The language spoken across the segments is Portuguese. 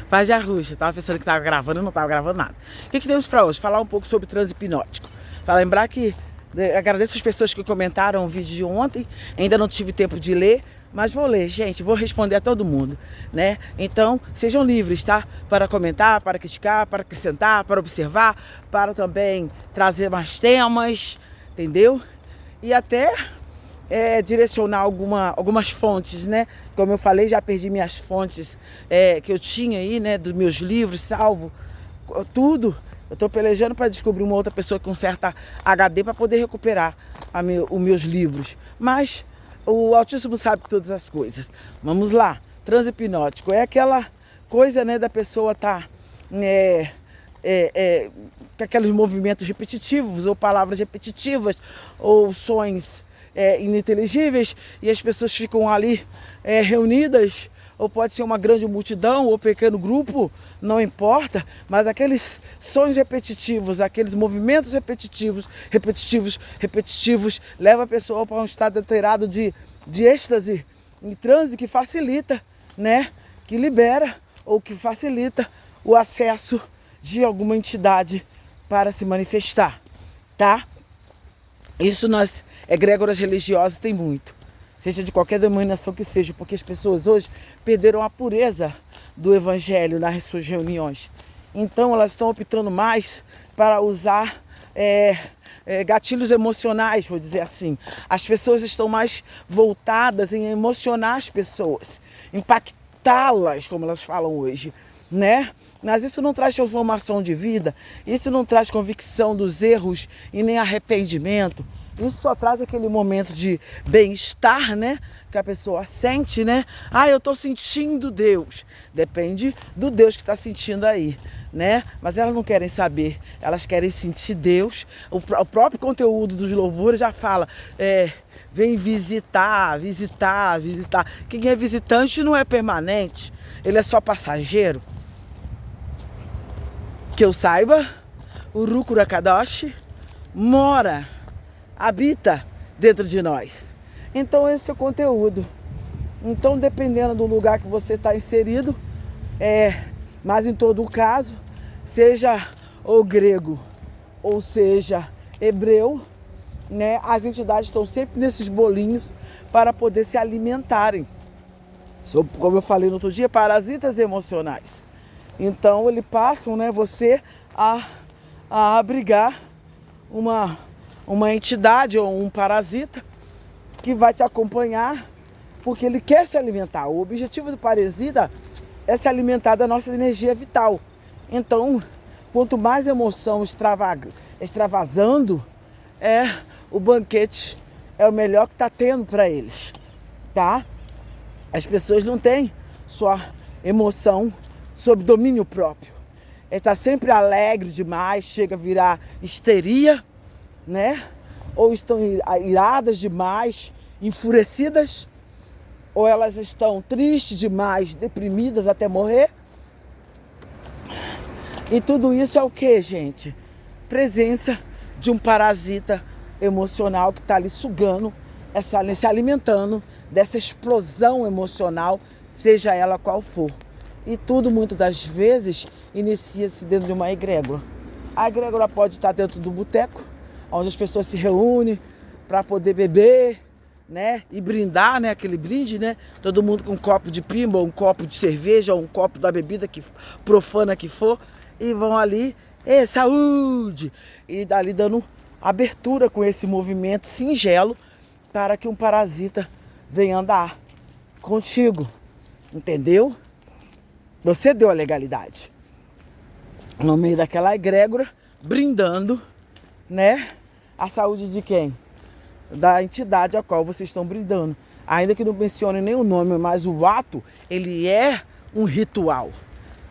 Paz de Arruxa. Tava pensando que tava gravando e não tava gravando nada. O que temos para hoje? Falar um pouco sobre transe hipnótico. Para lembrar que agradeço as pessoas que comentaram o vídeo de ontem. Ainda não tive tempo de ler, mas vou ler, gente. Vou responder a todo mundo, né? Então, sejam livres, tá? Para comentar, para criticar, para acrescentar, para observar, para também trazer mais temas, entendeu? E até direcionar algumas fontes, né? Como eu falei, já perdi minhas fontes que eu tinha aí, né? Dos meus livros, salvo tudo. Eu estou pelejando para descobrir uma outra pessoa com certa HD para poder recuperar os meus livros. Mas o Altíssimo sabe todas as coisas. Vamos lá. Transe hipnótico é aquela coisa, né, da pessoa estar com aqueles movimentos repetitivos, ou palavras repetitivas, ou sons ininteligíveis, e as pessoas ficam ali reunidas, ou pode ser uma grande multidão, ou pequeno grupo, não importa, mas aqueles sons repetitivos, aqueles movimentos repetitivos, leva a pessoa para um estado alterado de êxtase, em transe, que facilita, né, que libera, ou que facilita o acesso de alguma entidade para se manifestar, tá? Isso nas egrégoras religiosas tem muito, seja de qualquer denominação que seja, porque as pessoas hoje perderam a pureza do evangelho nas suas reuniões. Então elas estão optando mais para usar gatilhos emocionais, vou dizer assim. As pessoas estão mais voltadas em emocionar as pessoas, impactá-las, como elas falam hoje, né? Mas isso não traz transformação de vida, isso não traz convicção dos erros e nem arrependimento. Isso só traz aquele momento de bem-estar, né? Que a pessoa sente, né? Ah, eu tô sentindo Deus. Depende do Deus que está sentindo aí, né? Mas elas não querem saber, elas querem sentir Deus. O próprio conteúdo dos louvores já fala, vem visitar. Quem é visitante não é permanente, ele é só passageiro. Que eu saiba, o Rukura Kadosh habita dentro de nós. Então esse é o conteúdo. Então, dependendo do lugar que você está inserido, mas em todo caso, seja o grego ou seja hebreu, né, as entidades estão sempre nesses bolinhos para poder se alimentarem. Como eu falei no outro dia, parasitas emocionais. Então, eles passam, né, você a abrigar uma entidade ou um parasita que vai te acompanhar, porque ele quer se alimentar. O objetivo do parasita é se alimentar da nossa energia vital. Então, quanto mais emoção extravasando, o banquete é o melhor que está tendo para eles, tá? As pessoas não têm sua emoção sob domínio próprio. Está sempre alegre demais, chega a virar histeria, né? Ou estão iradas demais, enfurecidas, ou elas estão tristes demais, deprimidas até morrer. E tudo isso é o que, gente? Presença de um parasita emocional que está ali sugando, se alimentando dessa explosão emocional, seja ela qual for. E tudo, muitas das vezes, inicia-se dentro de uma egrégora. A egrégora pode estar dentro do boteco, onde as pessoas se reúnem para poder beber, né? E brindar, né? Aquele brinde, né? Todo mundo com um copo de pimba, um copo de cerveja, ou um copo da bebida que profana que for, e vão ali, saúde! E dali dando abertura com esse movimento singelo para que um parasita venha andar contigo, entendeu? Você deu a legalidade no meio daquela egrégora, brindando, né, a saúde de quem? Da entidade a qual vocês estão brindando. Ainda que não mencione nem o nome, mas o ato, ele é um ritual,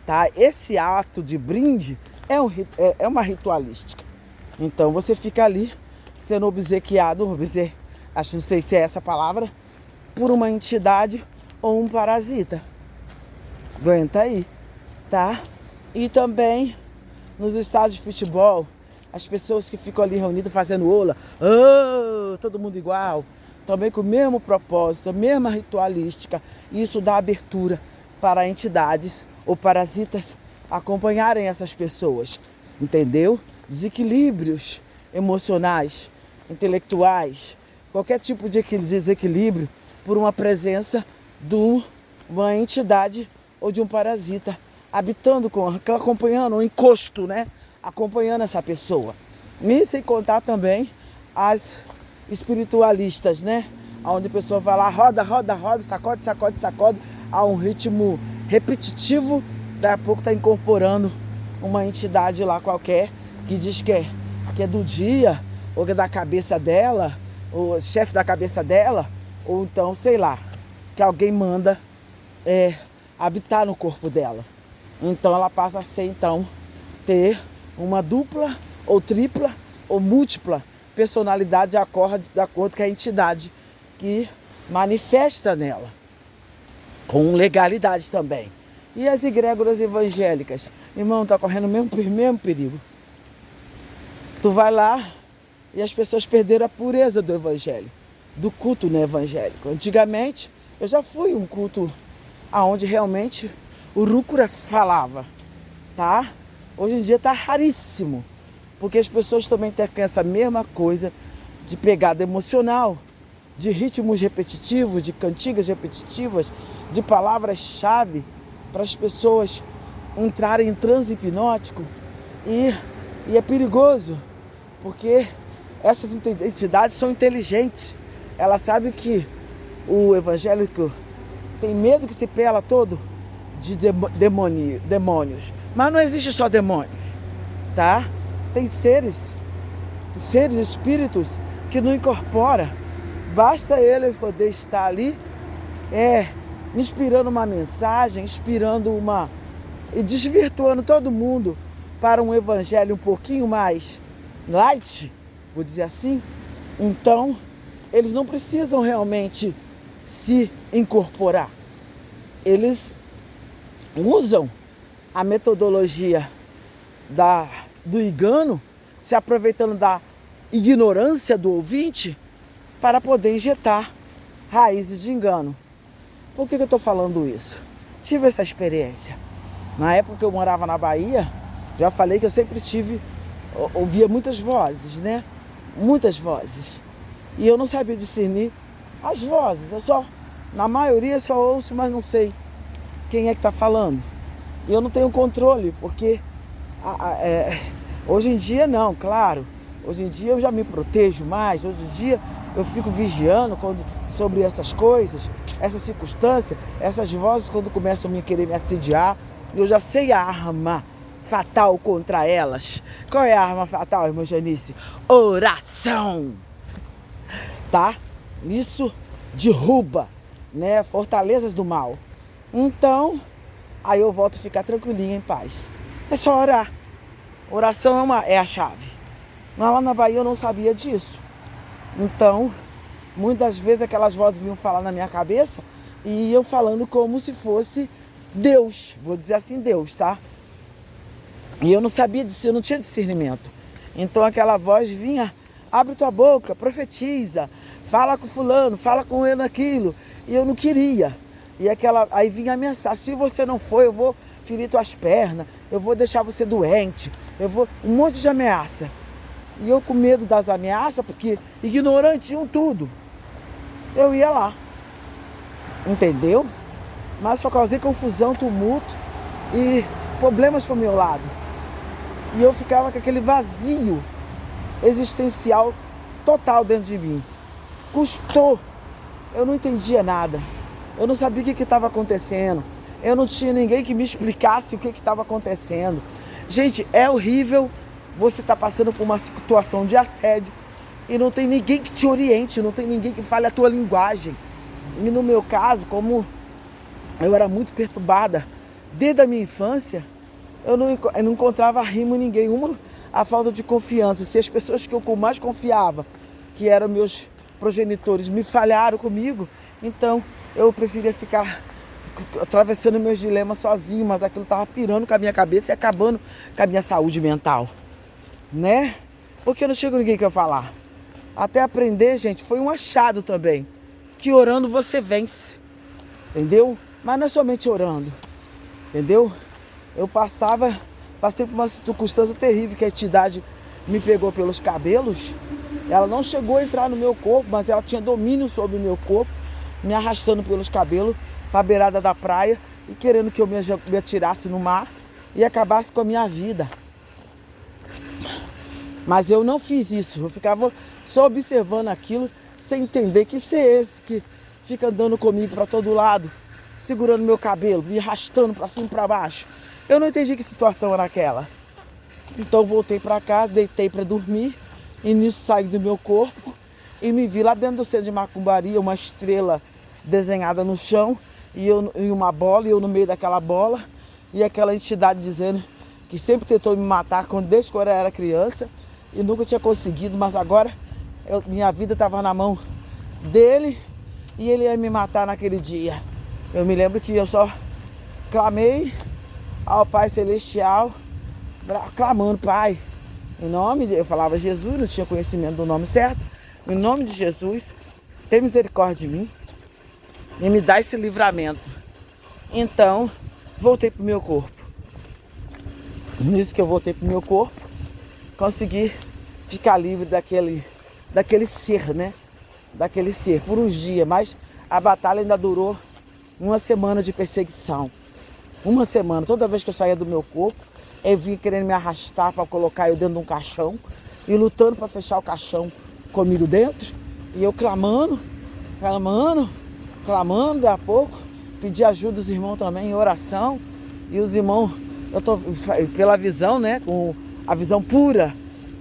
tá? Esse ato de brinde é uma ritualística. Então você fica ali sendo obsequiado, acho, não sei se é essa a palavra, por uma entidade ou um parasita. Aguenta aí, tá? E também nos estádios de futebol, as pessoas que ficam ali reunidas fazendo ola, todo mundo igual, também com o mesmo propósito, a mesma ritualística, isso dá abertura para entidades ou parasitas acompanharem essas pessoas, entendeu? Desequilíbrios emocionais, intelectuais, qualquer tipo de desequilíbrio por uma presença de uma entidade ou de um parasita habitando, acompanhando, um encosto, né? Acompanhando essa pessoa. E sem contar também as espiritualistas, né? Onde a pessoa vai lá, roda, roda, roda, sacode, sacode, sacode, a um ritmo repetitivo, daqui a pouco está incorporando uma entidade lá qualquer que diz que é do dia, ou que é da cabeça dela, ou chefe da cabeça dela, ou então, sei lá, que alguém manda habitar no corpo dela. Então ela passa a ser, então, ter uma dupla, ou tripla, ou múltipla personalidade de acordo com a entidade que manifesta nela, com legalidade também. E as egrégoras evangélicas? Irmão, está correndo o mesmo perigo. Tu vai lá e as pessoas perderam a pureza do evangelho, do culto no evangélico. Antigamente, eu já fui um culto onde realmente o rúcula falava, tá? Hoje em dia está raríssimo, porque as pessoas também têm essa mesma coisa de pegada emocional, de ritmos repetitivos, de cantigas repetitivas, de palavras-chave para as pessoas entrarem em transe hipnótico. E é perigoso, porque essas entidades são inteligentes. Elas sabem que o evangélico tem medo que se pela todo de demônios. Mas não existe só demônios, tá? Tem seres, espíritos que não incorpora. Basta ele poder estar ali, inspirando uma mensagem, e desvirtuando todo mundo para um evangelho um pouquinho mais light, vou dizer assim. Então, eles não precisam realmente se incorporar. Eles usam a metodologia do engano, se aproveitando da ignorância do ouvinte, para poder injetar raízes de engano. Por que eu estou falando isso? Tive essa experiência. Na época que eu morava na Bahia, já falei que eu sempre ouvia muitas vozes, né? Muitas vozes. E eu não sabia discernir as vozes. Na maioria, só ouço, mas não sei quem é que está falando. E eu não tenho controle, porque hoje em dia não, claro. Hoje em dia eu já me protejo mais. Hoje em dia eu fico vigiando sobre essas coisas, essas circunstâncias, essas vozes quando começam a querer me assediar. Eu já sei a arma fatal contra elas. Qual é a arma fatal, irmã Janice? Oração! Tá? Isso derruba, né? Fortalezas do mal. Então, aí eu volto a ficar tranquilinha, em paz. É só orar. Oração é a chave. Mas lá na Bahia eu não sabia disso. Então, muitas vezes aquelas vozes vinham falar na minha cabeça e iam falando como se fosse Deus. Vou dizer assim, Deus, tá? E eu não sabia disso, eu não tinha discernimento. Então aquela voz vinha, abre tua boca, profetiza, fala com fulano, fala com ele naquilo. E eu não queria. E aí vinha ameaçar, se você não for, eu vou ferir tuas pernas, eu vou deixar você doente, um monte de ameaça. E eu com medo das ameaças, porque ignorante em tudo, eu ia lá. Entendeu? Mas só causei confusão, tumulto e problemas para o meu lado. E eu ficava com aquele vazio existencial total dentro de mim. Custou. Eu não entendia nada. Eu não sabia o que estava acontecendo. Eu não tinha ninguém que me explicasse o que estava acontecendo. Gente, é horrível você estar passando por uma situação de assédio e não tem ninguém que te oriente, não tem ninguém que fale a tua linguagem. E no meu caso, como eu era muito perturbada desde a minha infância, eu não encontrava rimo em ninguém. A falta de confiança. Se as pessoas que eu mais confiava, que eram meus progenitores, me falharam comigo, então eu preferia ficar atravessando meus dilemas sozinho, mas aquilo estava pirando com a minha cabeça e acabando com a minha saúde mental, né? Porque não chega ninguém que eu falar. Até aprender, gente, foi um achado também, que orando você vence, entendeu? Mas não é somente orando, entendeu? Eu passei por uma circunstância terrível, que a entidade me pegou pelos cabelos. Ela não chegou a entrar no meu corpo, mas ela tinha domínio sobre o meu corpo, me arrastando pelos cabelos para a beirada da praia e querendo que eu me atirasse no mar e acabasse com a minha vida. Mas eu não fiz isso, eu ficava só observando aquilo, sem entender que isso é esse que fica andando comigo para todo lado, segurando meu cabelo, me arrastando para cima e para baixo. Eu não entendi que situação era aquela. Então voltei para casa, deitei para dormir, e nisso saí do meu corpo e me vi lá dentro do centro de macumbaria, uma estrela desenhada no chão e uma bola, e eu no meio daquela bola, e aquela entidade dizendo que sempre tentou me matar desde quando eu era criança e nunca tinha conseguido, mas agora minha vida estava na mão dele e ele ia me matar naquele dia. Eu me lembro que eu só clamei ao Pai Celestial, clamando: Pai, em nome de... Eu falava Jesus, não tinha conhecimento do nome certo. Em nome de Jesus, tem misericórdia de mim e me dá esse livramento. Então, voltei pro meu corpo. Nisso que eu voltei pro meu corpo, consegui ficar livre daquele ser, né? Daquele ser, por uns dias. Mas a batalha ainda durou uma semana de perseguição. Uma semana. Toda vez que eu saía do meu corpo, eu vinha querendo me arrastar para colocar eu dentro de um caixão e lutando para fechar o caixão comigo dentro. E eu clamando, daí a pouco, pedi ajuda dos irmãos também em oração. E os irmãos, eu tô pela visão, né, com a visão pura,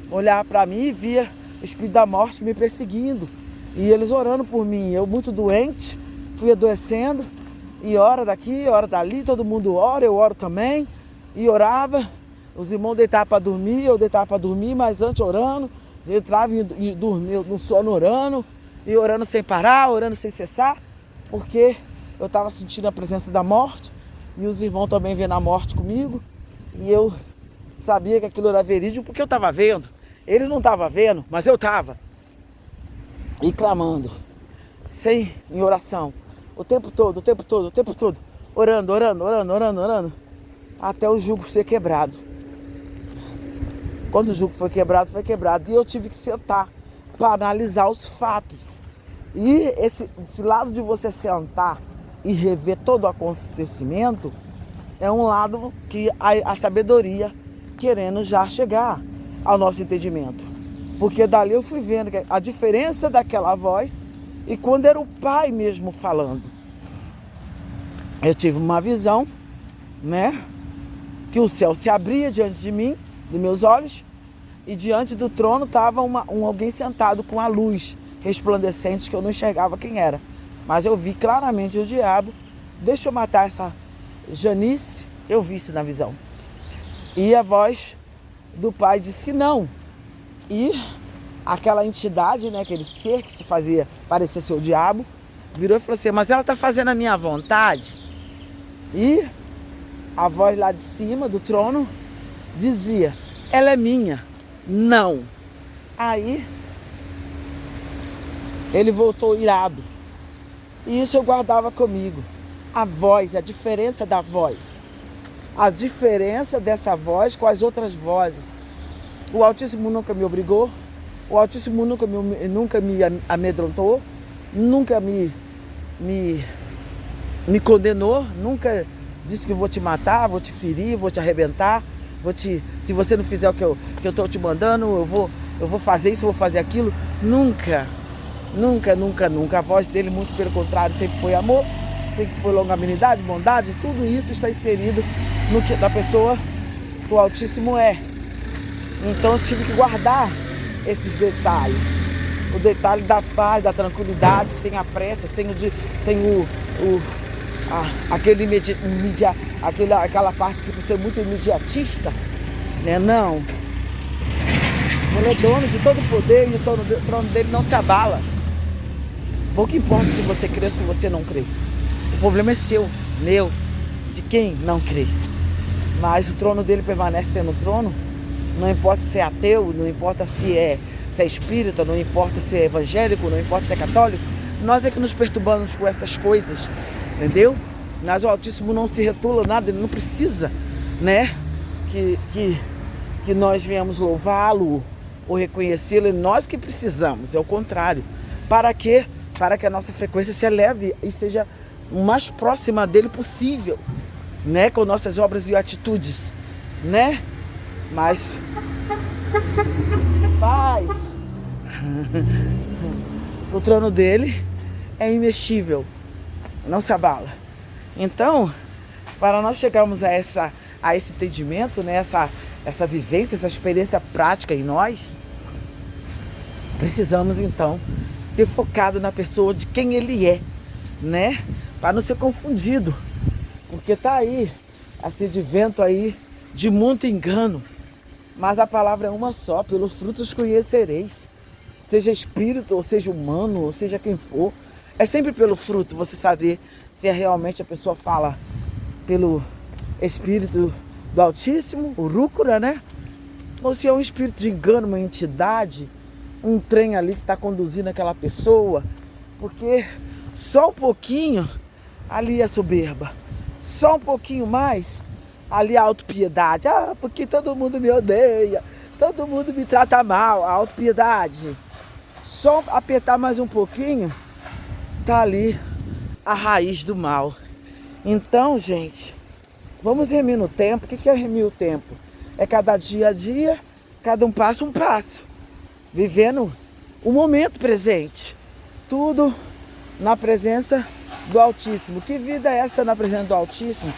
olhar para mim e via o espírito da morte me perseguindo. E eles orando por mim. Eu muito doente, fui adoecendo. E ora daqui, ora dali, todo mundo ora, eu oro também. E orava, os irmãos deitavam para dormir, eu deitava para dormir, mas antes orando, eu entrava e dormia no sono orando, e orando sem parar, orando sem cessar, porque eu estava sentindo a presença da morte, e os irmãos também vendo a morte comigo, e eu sabia que aquilo era verídico, porque eu estava vendo. Eles não estavam vendo, mas eu estava. E clamando, em oração, o tempo todo, orando, até o jugo ser quebrado. Quando o jugo foi quebrado, e eu tive que sentar para analisar os fatos. E esse lado de você sentar e rever todo o acontecimento é um lado que a sabedoria querendo já chegar ao nosso entendimento. Porque dali eu fui vendo a diferença daquela voz e quando era o Pai mesmo falando. Eu tive uma visão, né? Que o céu se abria diante de mim, dos meus olhos, e diante do trono estava alguém sentado com a luz resplandecente que eu não enxergava quem era. Mas eu vi claramente o diabo. Deixa eu matar essa Janice. Eu vi isso na visão. E a voz do Pai disse que não. E aquela entidade, né, aquele ser que se fazia parecer ser o diabo, virou e falou assim: mas ela está fazendo a minha vontade? E a voz lá de cima do trono dizia: ela é minha. Não. Aí ele voltou irado. E isso eu guardava comigo. A voz, a diferença da voz. A diferença dessa voz com as outras vozes. O Altíssimo nunca me obrigou. O Altíssimo nunca me amedrontou. Nunca me condenou. Nunca disse que vou te matar, vou te ferir, vou te arrebentar. Se você não fizer o que eu estou te mandando, eu vou fazer isso, eu vou fazer aquilo. Nunca. A voz dele, muito pelo contrário, sempre foi amor, sempre foi longanimidade, bondade. Tudo isso está inserido no que da pessoa que o Altíssimo é. Então eu tive que guardar esses detalhes. O detalhe da paz, da tranquilidade, sem a pressa, aquela parte que você é muito imediatista, né? Não. Ele é dono de todo o poder e o trono dele não se abala. Pouco importa se você crê ou se você não crê. O problema é seu, meu, de quem não crê. Mas o trono dele permanece sendo trono. Não importa se é ateu, não importa se é espírita, não importa se é evangélico, não importa se é católico. Nós é que nos perturbamos com essas coisas, entendeu? Mas o Altíssimo não se retula nada, ele não precisa, né? Que nós venhamos louvá-lo ou reconhecê-lo, é nós que precisamos, é o contrário. Para quê? Para que a nossa frequência se eleve e seja o mais próxima dele possível, né? Com nossas obras e atitudes, né? Mas paz, o trono dele é imexível, não se abala. Então, para nós chegarmos a esse entendimento, né? Essa vivência, essa experiência prática em nós, precisamos então ter focado na pessoa de quem ele é, né? Para não ser confundido, porque tá aí, assim, de vento aí, de muito engano. Mas a palavra é uma só: pelos frutos conhecereis. Seja espírito, ou seja humano, ou seja quem for. É sempre pelo fruto você saber se realmente a pessoa fala pelo espírito do Altíssimo, o rúcula, né? Ou se é um espírito de engano, uma entidade, um trem ali que está conduzindo aquela pessoa. Porque só um pouquinho ali é soberba. Só um pouquinho mais ali a autopiedade. Ah, porque todo mundo me odeia, todo mundo me trata mal. A autopiedade. Só apertar mais um pouquinho, tá ali a raiz do mal. Então, gente, vamos remir no tempo. O que é remir o tempo? É cada dia a dia, cada um passo, vivendo o momento presente. Tudo na presença do Altíssimo. Que vida é essa na presença do Altíssimo?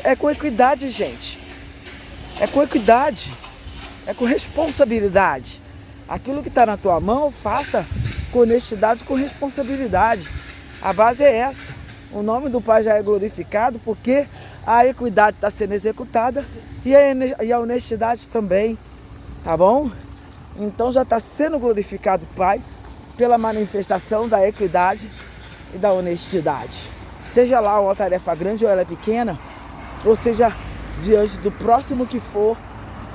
É com equidade, gente. É com equidade. É com responsabilidade. Aquilo que está na tua mão, faça com honestidade, com responsabilidade. A base é essa. O nome do Pai já é glorificado porque a equidade está sendo executada e a honestidade também, tá bom? Então já está sendo glorificado o Pai pela manifestação da equidade e da honestidade. Seja lá uma tarefa grande ou ela é pequena, ou seja, diante do próximo que for,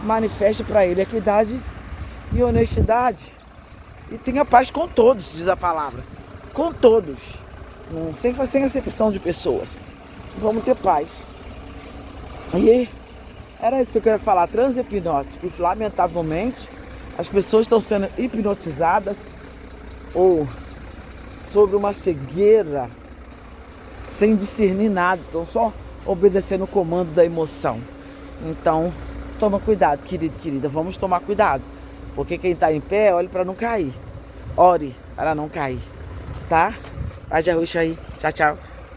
manifeste para ele equidade e honestidade. E tenha paz com todos, diz a palavra. Com todos. Sem acepção de pessoas. Vamos ter paz. E era isso que eu queria falar. Transe hipnótico. E lamentavelmente, as pessoas estão sendo hipnotizadas ou sobre uma cegueira, sem discernir nada. Estão só obedecendo o comando da emoção. Então, toma cuidado, querido, querida. Vamos tomar cuidado. Porque quem está em pé, olhe para não cair. Ore para não cair. Tá? Paz de Arruxa aí. Tchau, tchau.